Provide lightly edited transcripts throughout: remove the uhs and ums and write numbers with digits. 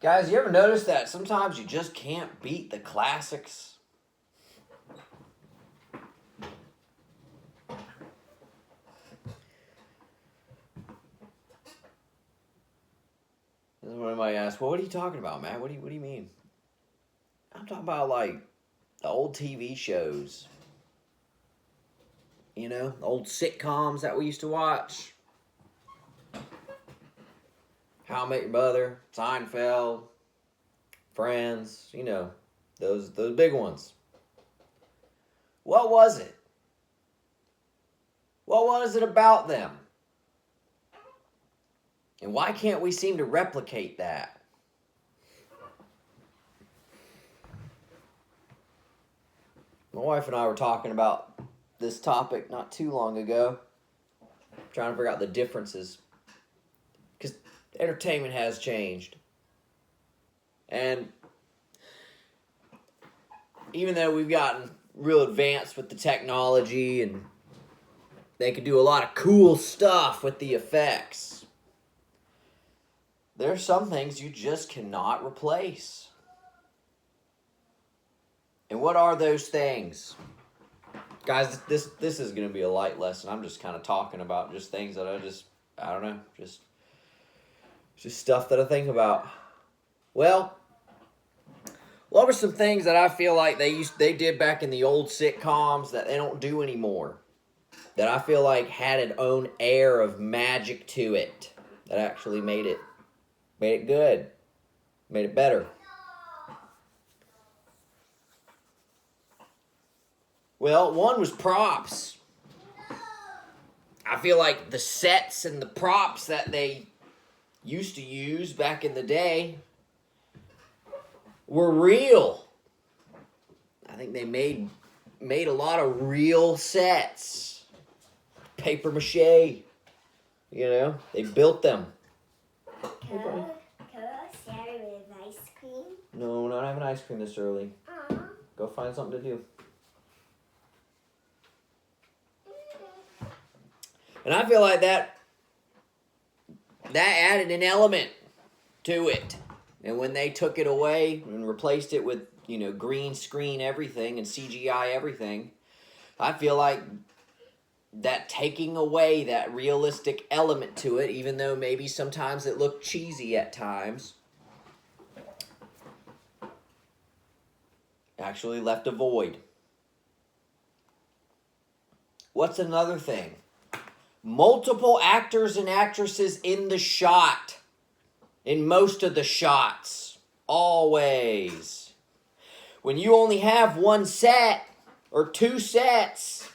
Guys, you ever notice that sometimes you just can't beat the classics? And when somebody asks, well, what are you talking about, Matt? What do you mean? I'm talking about like the old TV shows. You know, old sitcoms that we used to watch. How I Met Your Mother, Seinfeld, Friends, you know, those big ones. What was it? What was it about them? And why can't we seem to replicate that? My wife and I were talking about this topic not too long ago, trying to figure out the differences. Because entertainment has changed. And even though we've gotten real advanced with the technology and they can do a lot of cool stuff with the effects, there are some things you just cannot replace. And what are those things? Guys, this is going to be a light lesson. I'm just kind of talking about just things that I don't know, just stuff that I think about. Well, what were some things that I feel like they did back in the old sitcoms that they don't do anymore? That I feel like had an own air of magic to it that actually made it good, made it better. Well, one was props. I feel like the sets and the props that they used to use back in the day were real. I think they made a lot of real sets. Paper mache. You know, they built them. Can I share with ice cream? No, not having ice cream this early. Go find something to do. And I feel like that added an element to it. And when they took it away and replaced it with, you know, green screen everything and CGI everything, I feel like that taking away that realistic element to it, even though maybe sometimes it looked cheesy at times, actually left a void. What's another thing? Multiple actors and actresses in the shot. In most of the shots. Always. When you only have one set or two sets,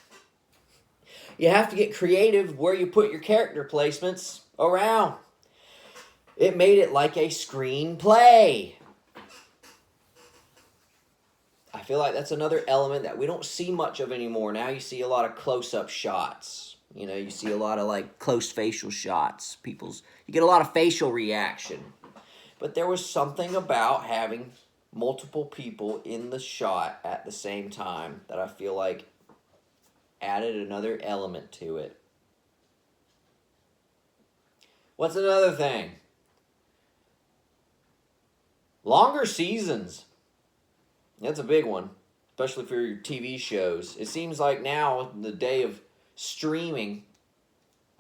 you have to get creative where you put your character placements around. It made it like a screenplay. I feel like that's another element that we don't see much of anymore. Now you see a lot of close-up shots. You know, you see a lot of like close facial shots. You get a lot of facial reaction. But there was something about having multiple people in the shot at the same time that I feel like added another element to it. What's another thing? Longer seasons. That's a big one, especially for your TV shows. It seems like now, in the day of streaming,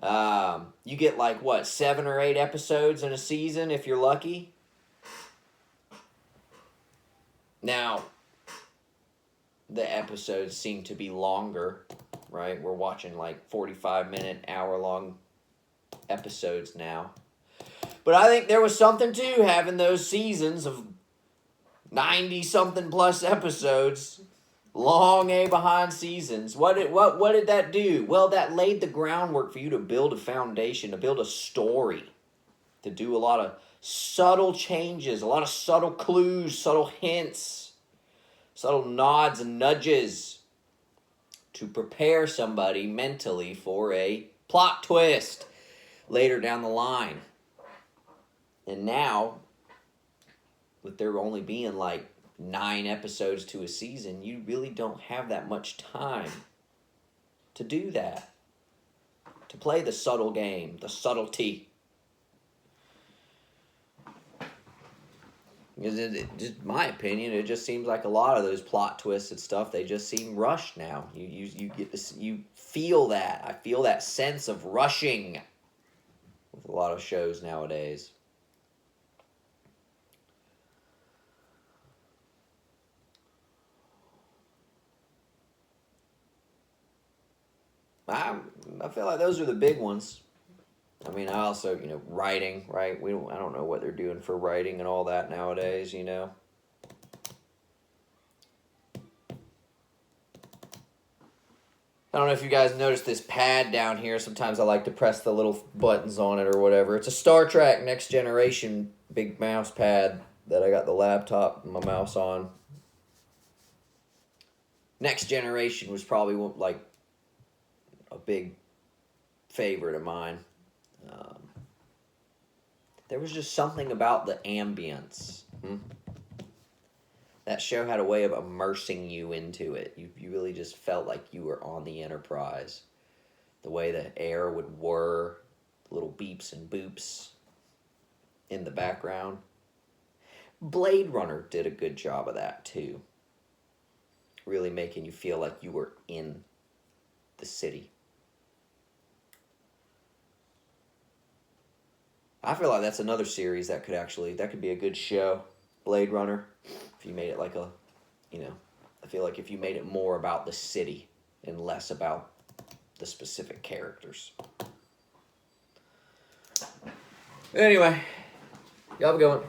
you get like, 7 or 8 episodes in a season if you're lucky. Now, the episodes seem to be longer, right? We're watching like 45-minute, hour-long episodes now. But I think there was something to having those seasons of 90-something plus episodes, long behind seasons. What did that do? Well, that laid the groundwork for you to build a foundation, to build a story, to do a lot of subtle changes, a lot of subtle clues, subtle hints, subtle nods and nudges to prepare somebody mentally for a plot twist later down the line. And now, with there only being like 9 episodes to a season, you really don't have that much time to do that. To play the subtle game, the subtlety. Because just my opinion, it just seems like a lot of those plot twists and stuff, they just seem rushed now. You get this, you feel that. I feel that sense of rushing with a lot of shows nowadays. I feel like those are the big ones. I mean, I also, writing, right? I don't know what they're doing for writing and all that nowadays, I don't know if you guys noticed this pad down here. Sometimes I like to press the little buttons on it or whatever. It's a Star Trek Next Generation big mouse pad that I got the laptop and my mouse on. Next Generation was probably like a big favorite of mine. There was just something about the ambience. That show had a way of immersing you into it. You really just felt like you were on the Enterprise. The way the air would whir, little beeps and boops in the background. Blade Runner did a good job of that too. Really making you feel like you were in the city. I feel like that's another series that could be a good show. Blade Runner. If you made it like I feel like if you made it more about the city and less about the specific characters. Anyway, y'all have a good one.